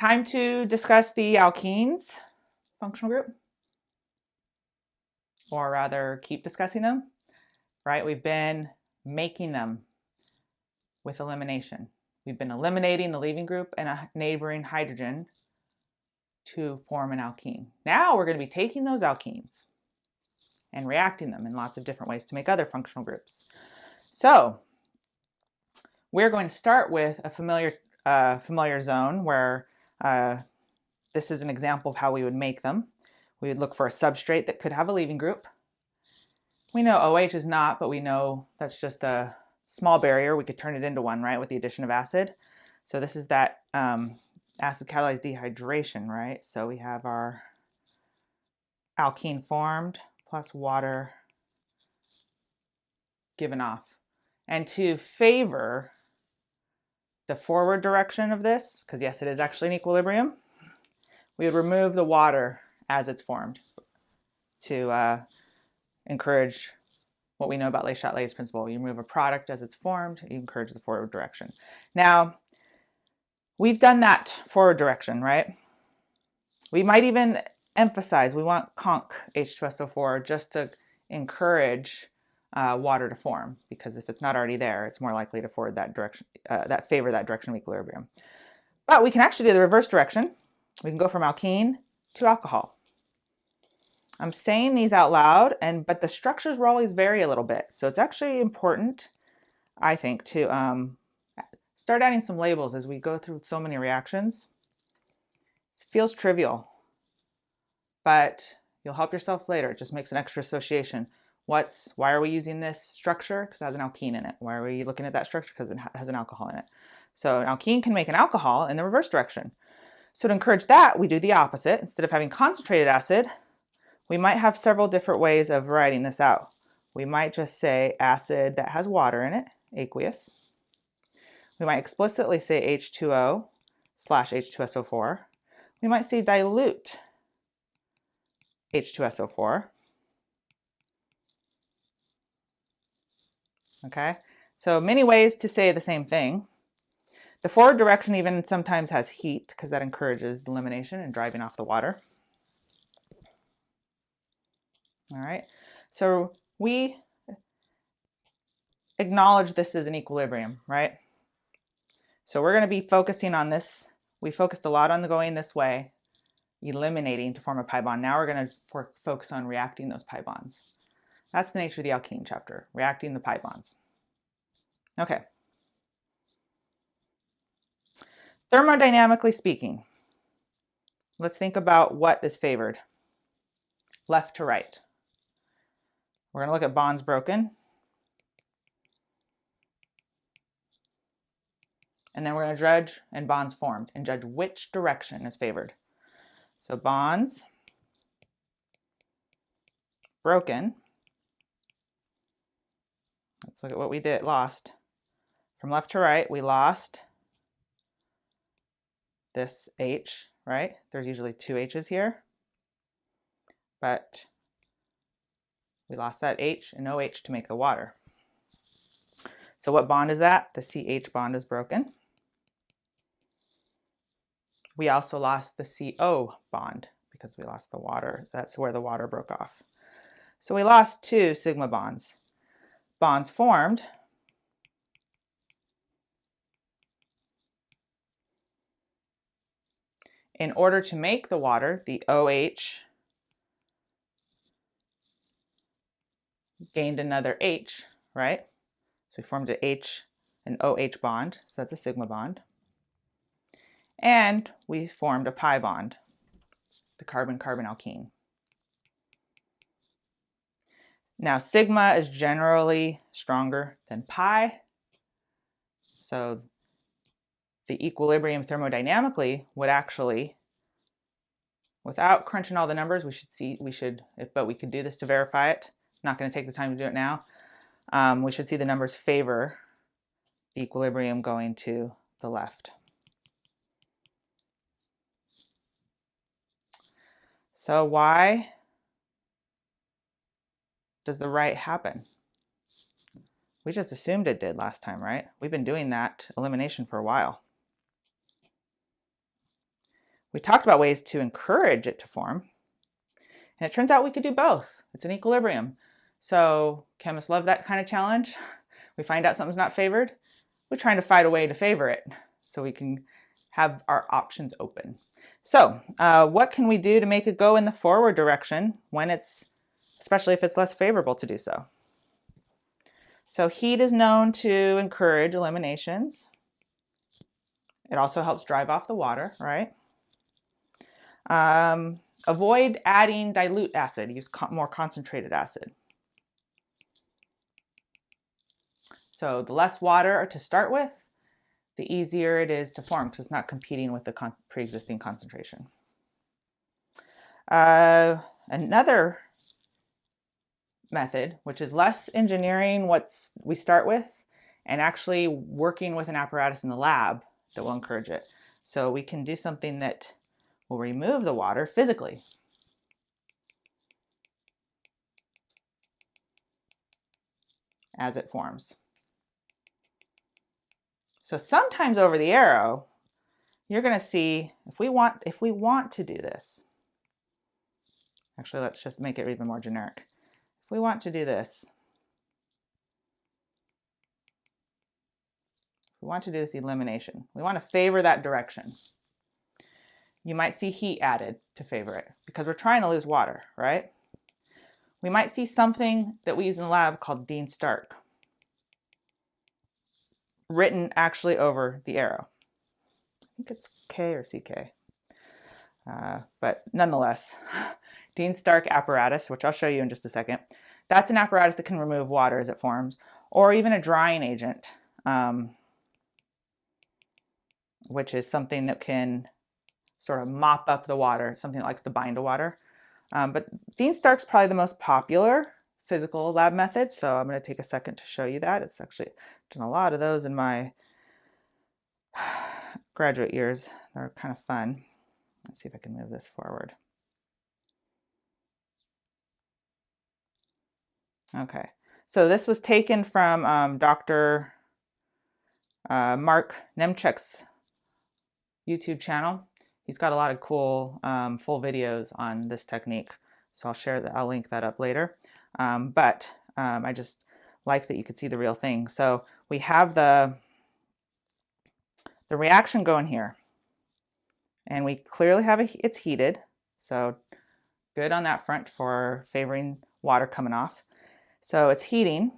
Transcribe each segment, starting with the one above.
Time to discuss the alkenes functional group, or rather keep discussing them, right? We've been making them with elimination. We've been eliminating the leaving group and a neighboring hydrogen to form an alkene. Now we're going to be taking those alkenes and reacting them in lots of different ways to make other functional groups. So we're going to start with a familiar zone where this is an example of how we would make them. We would look for a substrate that could have a leaving group. We know OH is not, but we know that's just a small barrier. We could turn it into one, right, with the addition of acid. So this is that acid catalyzed dehydration, right? So we have our alkene formed plus water given off. And to favor the forward direction of this, because yes, it is actually in equilibrium, we would remove the water as it's formed to encourage what we know about Le Chatelet's principle. You remove a product as it's formed, you encourage the forward direction. Now, we've done that forward direction, right? We might even emphasize we want conc H2SO4 just to encourage water to form, because if it's not already there, it's more likely to forward that direction, favor that direction of equilibrium. But we can actually do the reverse direction. We can go from alkene to alcohol. I'm saying these out loud, but the structures will always vary a little bit. So it's actually important, I think, to start adding some labels as we go through so many reactions. It feels trivial, but you'll help yourself later. It just makes an extra association. Why are we using this structure? Because it has an alkene in it. Why are we looking at that structure? Because it has an alcohol in it. So an alkene can make an alcohol in the reverse direction. So to encourage that, we do the opposite. Instead of having concentrated acid, we might have several different ways of writing this out. We might just say acid that has water in it, aqueous. We might explicitly say H2O / H2SO4. We might say dilute H2SO4. Okay, so many ways to say the same thing. The forward direction even sometimes has heat because that encourages elimination and driving off the water. All right, so we acknowledge this is an equilibrium, right? So we're going to be focusing on this. We focused a lot on going this way, eliminating to form a pi bond. Now we're going to focus on reacting those pi bonds. That's the nature of the alkene chapter, reacting the pi bonds. Okay. Thermodynamically speaking, let's think about what is favored, left to right. We're going to look at bonds broken. And then we're going to judge and bonds formed and judge which direction is favored. So bonds broken. Let's look at what we lost. From left to right, we lost this H, right? There's usually two H's here. But we lost that H and no H to make the water. So what bond is that? The CH bond is broken. We also lost the CO bond because we lost the water. That's where the water broke off. So we lost two sigma bonds. Bonds formed. In order to make the water, the OH gained another H, right? So we formed an OH bond, so that's a sigma bond. And we formed a pi bond, the carbon-carbon alkene. Now sigma is generally stronger than pi, so the equilibrium thermodynamically would actually, without crunching all the numbers, but we could do this to verify it. I'm not going to take the time to do it now. We should see the numbers favor the equilibrium going to the left. So why does the right happen? We just assumed it did last time, right? We've been doing that elimination for a while. We talked about ways to encourage it to form, and it turns out we could do both. It's an equilibrium. So chemists love that kind of challenge. We find out something's not favored, we're trying to find a way to favor it so we can have our options open. So what can we do to make it go in the forward direction when it's, especially if it's less favorable to do so? So heat is known to encourage eliminations. It also helps drive off the water, right? Avoid adding dilute acid, use more concentrated acid. So the less water to start with, the easier it is to form because it's not competing with the pre-existing concentration. Another method, which is less engineering what we start with and actually working with an apparatus in the lab that will encourage it. So we can do something that will remove the water physically. As it forms. So sometimes over the arrow, you're going to see if we want to do this. Actually, let's just make it even more generic. If we want to do this, we want to do this elimination. We want to favor that direction. You might see heat added to favor it because we're trying to lose water, right? We might see something that we use in the lab called Dean Stark written actually over the arrow. I think it's K or CK. But nonetheless, Dean Stark apparatus, which I'll show you in just a second, that's an apparatus that can remove water as it forms, or even a drying agent, which is something that can sort of mop up the water, something that likes to bind to water. But Dean Stark's probably the most popular physical lab method, so I'm going to take a second to show you that. It's actually done a lot of those in my graduate years. They're kind of fun. Let's see if I can move this forward. Okay, so this was taken from Dr. Mark Nemchek's YouTube channel. He's got a lot of cool full videos on this technique, so I'll link that up later. I just like that you could see the real thing. So we have the reaction going here, and we clearly have it's heated, so good on that front for favoring water coming off. So it's heating,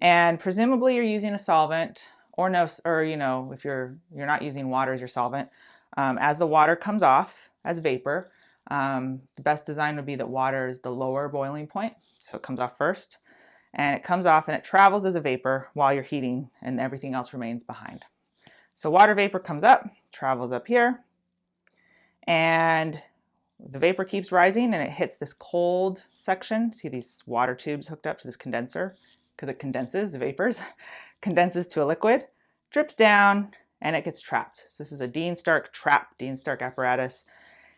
and presumably you're using a solvent, or if you're not using water as your solvent. As the water comes off as vapor, the best design would be that water is the lower boiling point, so it comes off first, and it comes off and it travels as a vapor while you're heating, and everything else remains behind. So water vapor comes up, travels up here, and the vapor keeps rising and it hits this cold section. See these water tubes hooked up to this condenser? Because it condenses, the vapors, condenses to a liquid, drips down, and it gets trapped. So this is a Dean Stark apparatus.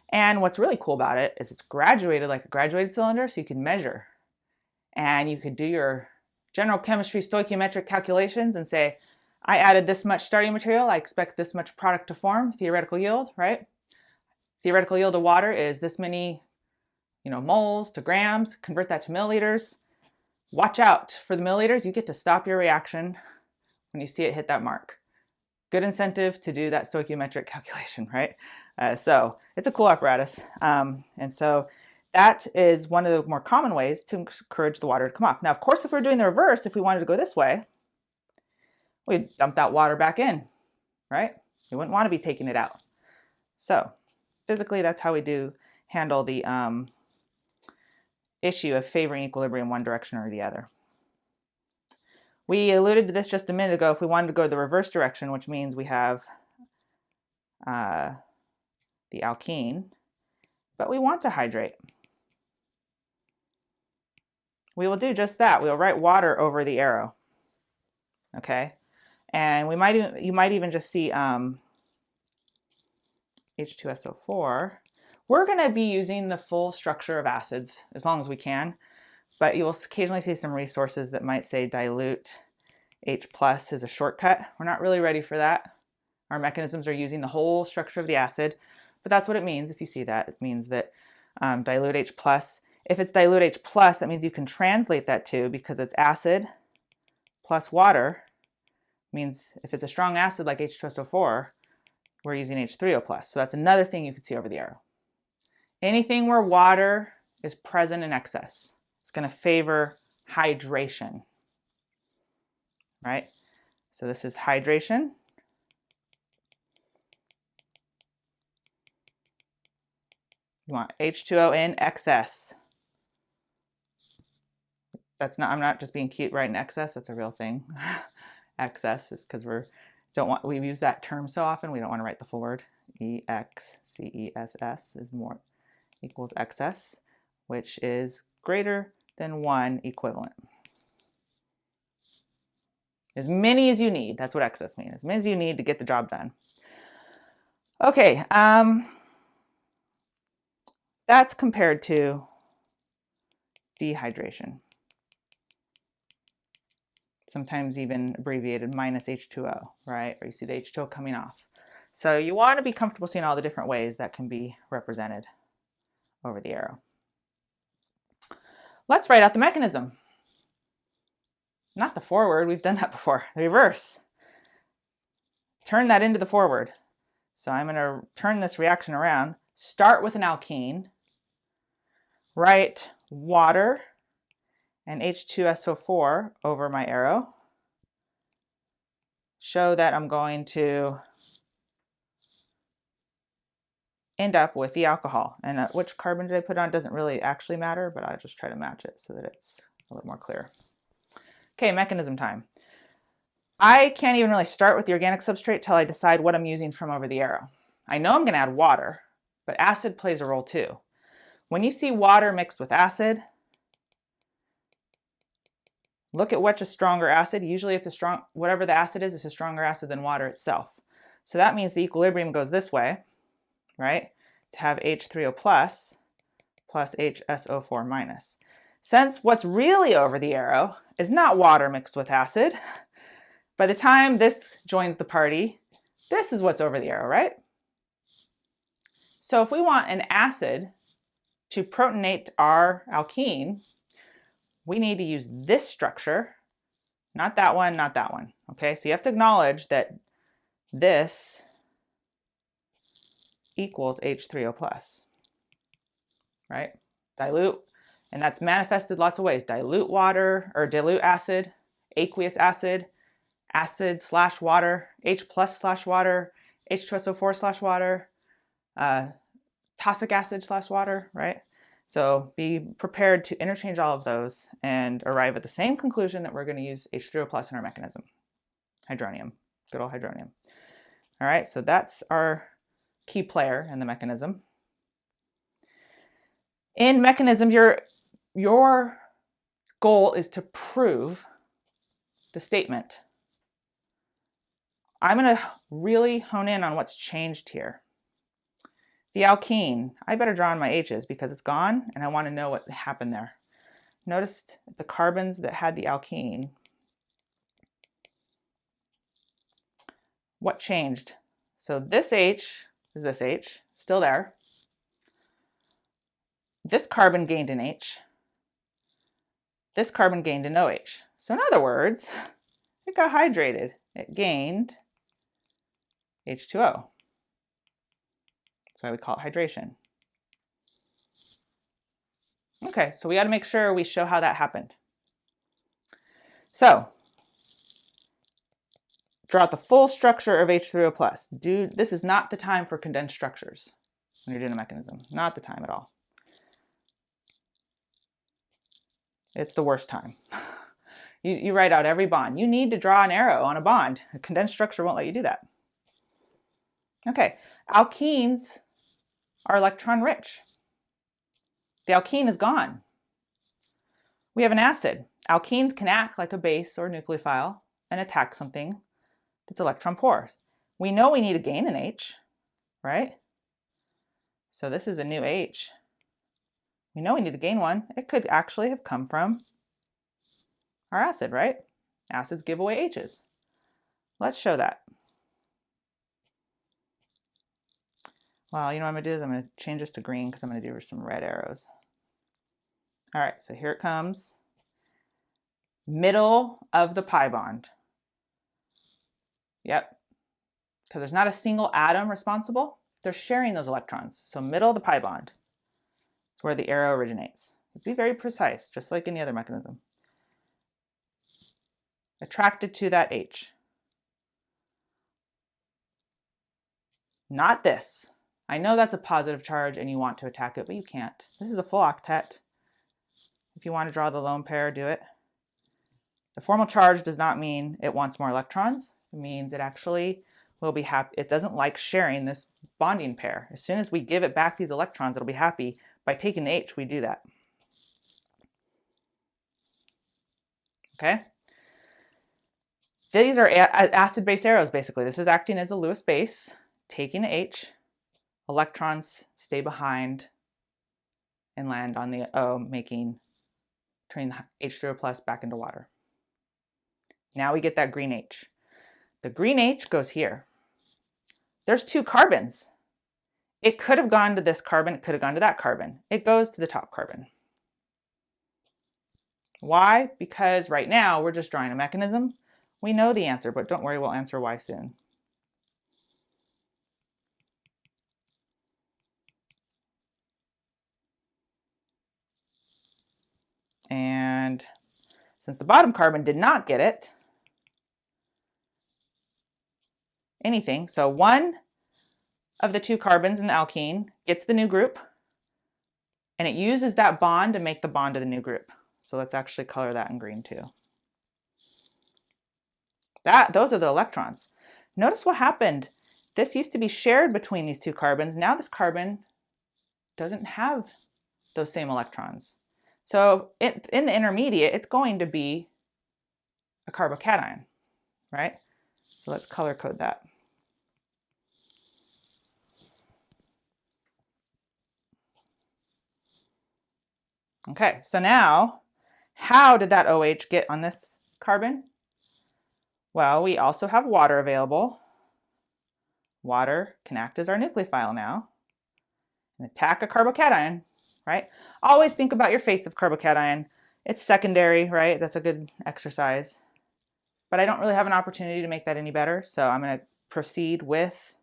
And what's really cool about it is it's graduated like a graduated cylinder, so you can measure. And you could do your general chemistry stoichiometric calculations and say, I added this much starting material, I expect this much product to form, theoretical yield, right? Theoretical yield of water is this many moles to grams, convert that to milliliters. Watch out for the milliliters, you get to stop your reaction when you see it hit that mark. Good incentive to do that stoichiometric calculation, right? So it's a cool apparatus. And so that is one of the more common ways to encourage the water to come off. Now, of course, if we're doing the reverse, if we wanted to go this way, we'd dump that water back in, right? We wouldn't want to be taking it out. So physically, that's how we handle the issue of favoring equilibrium one direction or the other. We alluded to this just a minute ago. If we wanted to go the reverse direction, which means we have the alkene, but we want to hydrate, we will do just that. We'll write water over the arrow, okay? And you might even just see H2SO4. We're going to be using the full structure of acids as long as we can, but you will occasionally see some resources that might say dilute H plus is a shortcut. We're not really ready for that. Our mechanisms are using the whole structure of the acid. but that's what it means. If you see that, it means that dilute H plus. If it's dilute H plus, that means you can translate that to, because it's acid plus water, means if it's a strong acid like H2SO4, we're using H3O plus. So that's another thing you can see over the arrow. Anything where water is present in excess, it's going to favor hydration, right? So this is hydration. You want H2O in excess. That's not, I'm not just being cute writing excess, that's a real thing. Excess is because we use that term so often, we don't want to write the full word. EXCESS is more equals excess, which is greater than 1 equivalent. As many as you need, that's what excess means. As many as you need to get the job done. Okay, that's compared to dehydration. Sometimes even abbreviated minus H2O, right? Or you see the H2O coming off. So you want to be comfortable seeing all the different ways that can be represented over the arrow. Let's write out the mechanism. Not the forward, we've done that before. The reverse. Turn that into the forward. So I'm going to turn this reaction around. Start with an alkene. Write water and H2SO4 over my arrow. Show that I'm going to end up with the alcohol. And which carbon did I put on doesn't really actually matter, but I'll just try to match it so that it's a little more clear. Okay, mechanism time. I can't even really start with the organic substrate till I decide what I'm using from over the arrow. I know I'm going to add water, but acid plays a role too. When you see water mixed with acid, look at which is stronger acid. Usually it's whatever the acid is, it's a stronger acid than water itself. So that means the equilibrium goes this way, right? To have H3O plus HSO4 minus. Since what's really over the arrow is not water mixed with acid, by the time this joins the party, this is what's over the arrow, right? So if we want an acid to protonate our alkene, we need to use this structure, not that one, not that one. Okay, so you have to acknowledge that this equals H3O plus, right? Dilute, and that's manifested lots of ways. Dilute water, or dilute acid, aqueous acid, acid slash water, H plus slash water, H2SO4 slash water, toxic acid slash water, right? So be prepared to interchange all of those and arrive at the same conclusion that we're going to use H3O plus in our mechanism. Hydronium, good old hydronium. All right, so that's our key player in the mechanism. In mechanism, your goal is to prove the statement. I'm going to really hone in on what's changed here. The alkene, I better draw in my H's because it's gone and I want to know what happened there. Notice the carbons that had the alkene. What changed? So this H is this H, still there. This carbon gained an H. This carbon gained an OH. So in other words, it got hydrated. It gained H2O. That's why we call it hydration. Okay, so we got to make sure we show how that happened. So, draw out the full structure of H3O plus. This is not the time for condensed structures when you're doing a mechanism. Not the time at all. It's the worst time. You write out every bond. You need to draw an arrow on a bond. A condensed structure won't let you do that. Okay, alkenes are electron rich. The alkene is gone. We have an acid. Alkenes can act like a base or nucleophile and attack something that's electron poor. We know we need to gain an H, right? So this is a new H. We know we need to gain one. It could actually have come from our acid, right? Acids give away H's. Let's show that. Well, you know what I'm going to do is I'm going to change this to green because I'm going to do some red arrows. All right, so here it comes. Middle of the pi bond. Yep, because there's not a single atom responsible. They're sharing those electrons. So middle of the pi bond is where the arrow originates. Be very precise, just like any other mechanism. Attracted to that H. Not this. I know that's a positive charge and you want to attack it, but you can't. This is a full octet. If you want to draw the lone pair, do it. The formal charge does not mean it wants more electrons. It means it actually will be happy. It doesn't like sharing this bonding pair. As soon as we give it back these electrons, it'll be happy. By taking the H, we do that. Okay? These are acid-base arrows, basically. This is acting as a Lewis base, taking the H. Electrons stay behind and land on the O, turning the H3O plus back into water. Now we get that green H. The green H goes here. There's 2 carbons. It could have gone to this carbon, it could have gone to that carbon. It goes to the top carbon. Why? Because right now we're just drawing a mechanism. We know the answer, but don't worry, we'll answer why soon. And since the bottom carbon did not get anything, so one of the 2 carbons in the alkene gets the new group, and it uses that bond to make the bond to the new group. So let's actually color that in green too. Those are the electrons. Notice what happened. This used to be shared between these 2 carbons. Now this carbon doesn't have those same electrons. So in the intermediate, it's going to be a carbocation, right? So let's color code that. Okay, so now, how did that OH get on this carbon? Well, we also have water available. Water can act as our nucleophile now and attack a carbocation, right? Always think about your fates of carbocation. It's secondary, right? That's a good exercise. But I don't really have an opportunity to make that any better, so I'm going to proceed with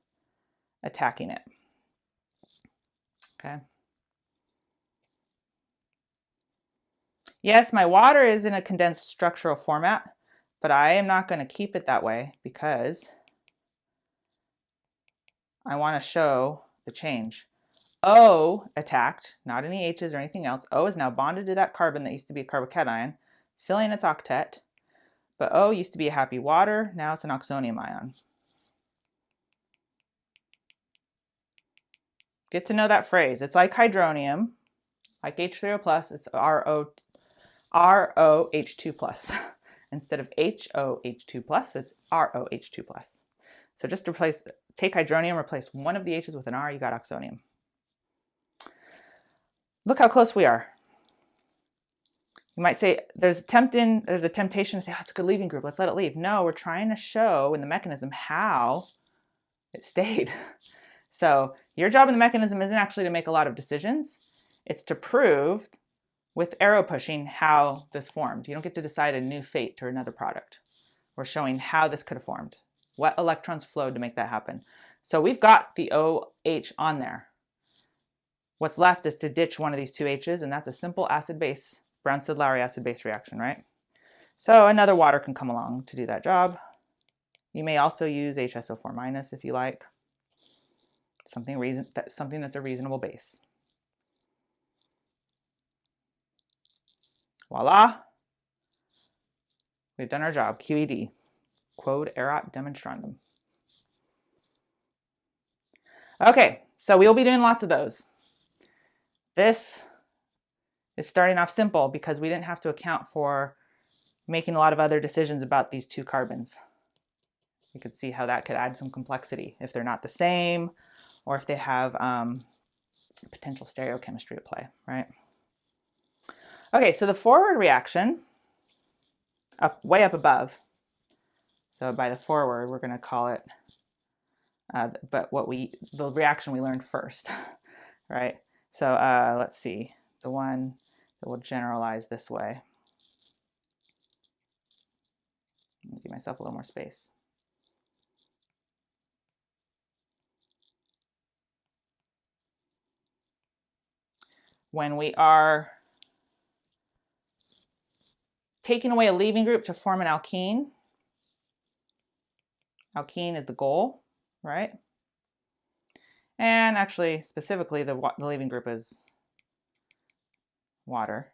attacking it. Okay. Yes, my water is in a condensed structural format, but I am not going to keep it that way because I want to show the change. O attacked, not any H's or anything else. O is now bonded to that carbon that used to be a carbocation, filling its octet. But O used to be a happy water, now it's an oxonium ion. Get to know that phrase. It's like hydronium, like H3O plus, it's ROH2 plus. Instead of HOH2 plus, it's ROH2 plus. So just take hydronium, replace one of the H's with an R, you got oxonium. Look how close we are. You might say there's a temptation to say, oh, it's a good leaving group, let's let it leave. No, we're trying to show in the mechanism how it stayed. So your job in the mechanism isn't actually to make a lot of decisions. It's to prove with arrow pushing how this formed. You don't get to decide a new fate or another product. We're showing how this could have formed, what electrons flowed to make that happen. So we've got the OH on there. What's left is to ditch one of these 2 H's, and that's a simple acid-base, Brownstedt-Lowry acid-base reaction, right? So another water can come along to do that job. You may also use HSO4 minus if you like. Something that's a reasonable base. Voila! We've done our job. QED. Quod erat demonstrandum. Okay, so we'll be doing lots of those. This is starting off simple because we didn't have to account for making a lot of other decisions about these 2 carbons. You could see how that could add some complexity if they're not the same or if they have potential stereochemistry at play, right? Okay, so the forward reaction, way up above. So by the forward, we're going to call it but the reaction we learned first, right? So let's see, the one that will generalize this way. Give myself a little more space. When we are taking away a leaving group to form an alkene, alkene is the goal, right? And actually, specifically, the leaving group is water.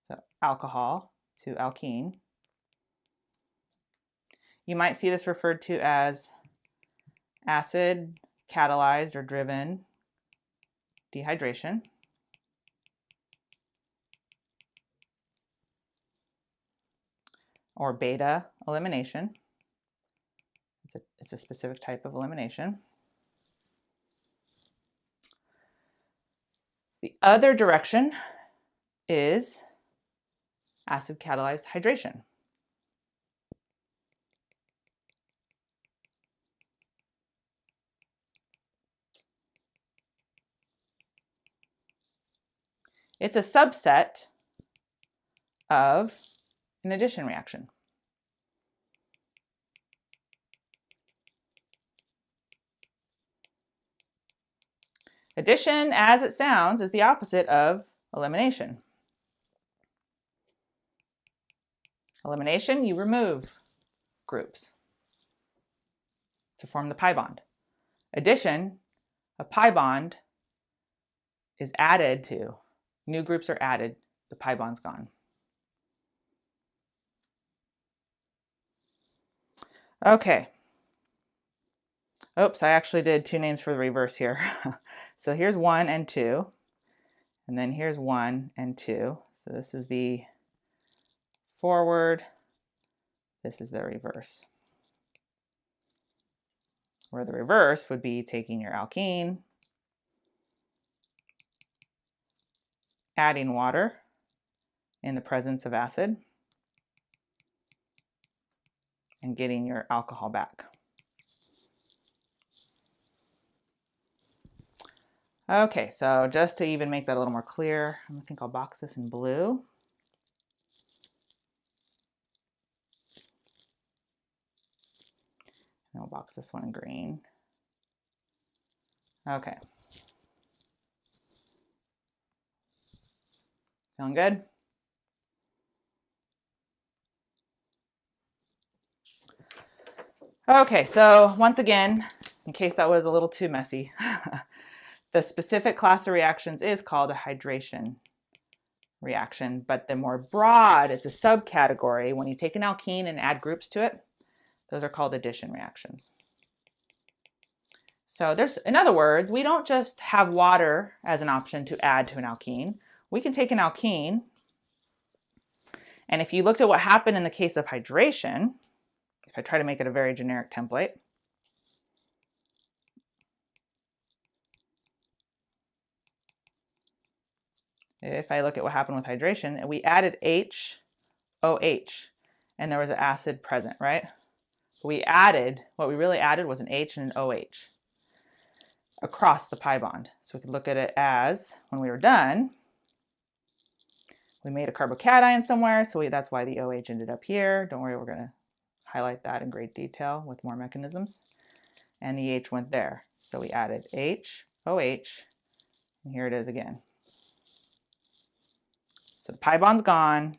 So alcohol to alkene. You might see this referred to as acid catalyzed or driven dehydration. Or beta elimination. It's a specific type of elimination. The other direction is acid catalyzed hydration. It's a subset of an addition reaction. Addition, as it sounds, is the opposite of elimination. Elimination, you remove groups to form the pi bond. Addition, a pi bond is added to, new groups are added, the pi bond's gone. Okay. Oops, I actually did two names for the reverse here. So here's 1 and 2, and then here's 1 and 2. So this is the forward, this is the reverse. Where the reverse would be taking your alkene, adding water in the presence of acid, and getting your alcohol back. Okay, so just to even make that a little more clear, I think I'll box this in blue. And I'll box this one in green. Okay. Feeling good? Okay, so once again, in case that was a little too messy, the specific class of reactions is called a hydration reaction, but the more broad, it's a subcategory. When you take an alkene and add groups to it, those are called addition reactions. So in other words, we don't just have water as an option to add to an alkene. We can take an alkene, and if you looked at what happened in the case of hydration, if I try to make it a very generic template, if I look at what happened with hydration, we added HOH, and there was an acid present, right? What we really added was an H and an OH across the pi bond. So we could look at it as, when we were done, we made a carbocation somewhere, so that's why the OH ended up here. Don't worry, we're going to highlight that in great detail with more mechanisms. And the H went there. So we added H, OH, and here it is again. So the pi bond's gone.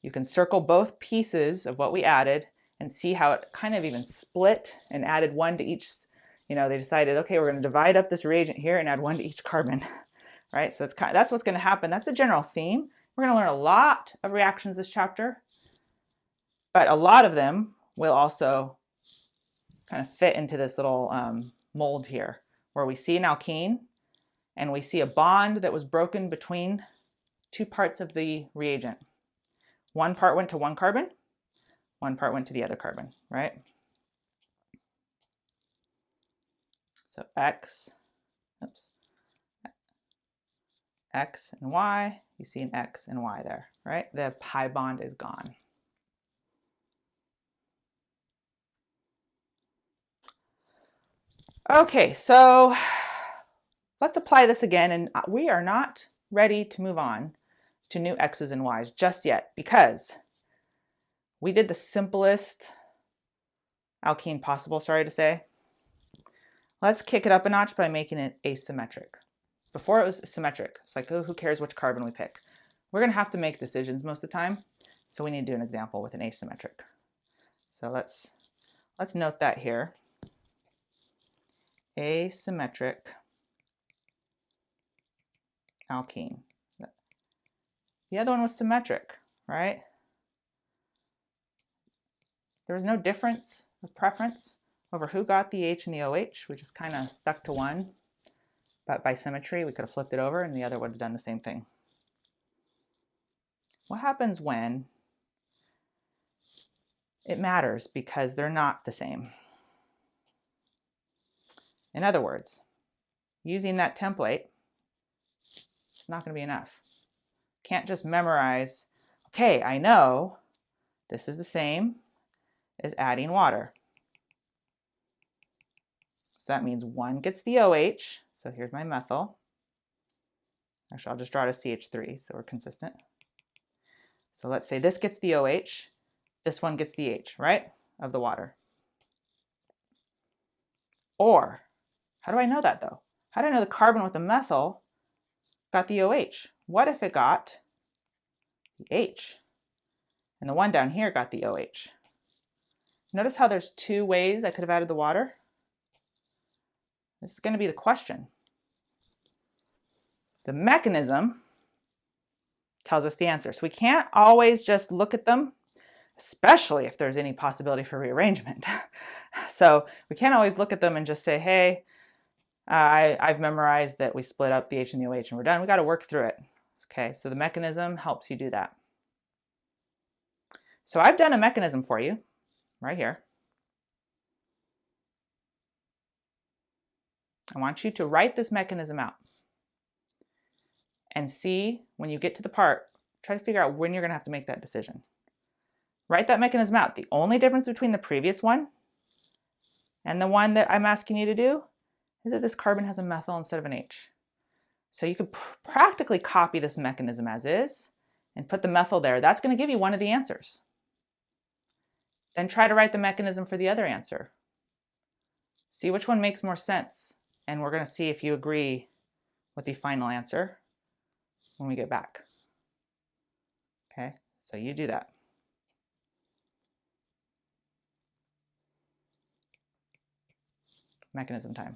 You can circle both pieces of what we added and see how it kind of even split and added one to each. You know, they decided, okay, we're going to divide up this reagent here and add one to each carbon, right? So that's what's going to happen. That's the general theme. We're going to learn a lot of reactions this chapter, but a lot of them will also kind of fit into this little mold here, where we see an alkene and we see a bond that was broken between two parts of the reagent. One part went to one carbon, one part went to the other carbon, right? So X and Y, you see an X and Y there, right? The pi bond is gone. Okay, so let's apply this again, and we are not ready to move on to new x's and y's just yet because we did the simplest alkene possible, sorry to say. Let's kick it up a notch by making it asymmetric. Before it was symmetric. It's like, oh, who cares which carbon we pick? We're going to have to make decisions most of the time, so we need to do an example with an asymmetric. So let's note that here. Asymmetric alkene. The other one was symmetric, right? There was no difference of preference over who got the H and the OH. We just kind of stuck to one. But by symmetry, we could have flipped it over and the other would have done the same thing. What happens when it matters because they're not the same? In other words, using that template, it's not going to be enough. Can't just memorize, okay, I know this is the same as adding water. So that means one gets the OH. So here's my methyl. Actually, I'll just draw it as CH3 so we're consistent. So let's say this gets the OH, this one gets the H, right, of the water. Or, how do I know that though? How do I know the carbon with the methyl got the OH? What if it got the H? And the one down here got the OH. Notice how there's two ways I could have added the water? This is going to be the question. The mechanism tells us the answer. So we can't always just look at them, especially if there's any possibility for rearrangement. So we can't always look at them and just say, hey, I've memorized that we split up the H and the OH and we're done. We got to work through it. Okay, so the mechanism helps you do that. So I've done a mechanism for you right here. I want you to write this mechanism out and see when you get to the part, try to figure out when you're going to have to make that decision. Write that mechanism out. The only difference between the previous one and the one that I'm asking you to do is that this carbon has a methyl instead of an H. So you could practically copy this mechanism as is and put the methyl there. That's going to give you one of the answers. Then try to write the mechanism for the other answer. See which one makes more sense. And we're going to see if you agree with the final answer when we get back. Okay, so you do that. Mechanism time.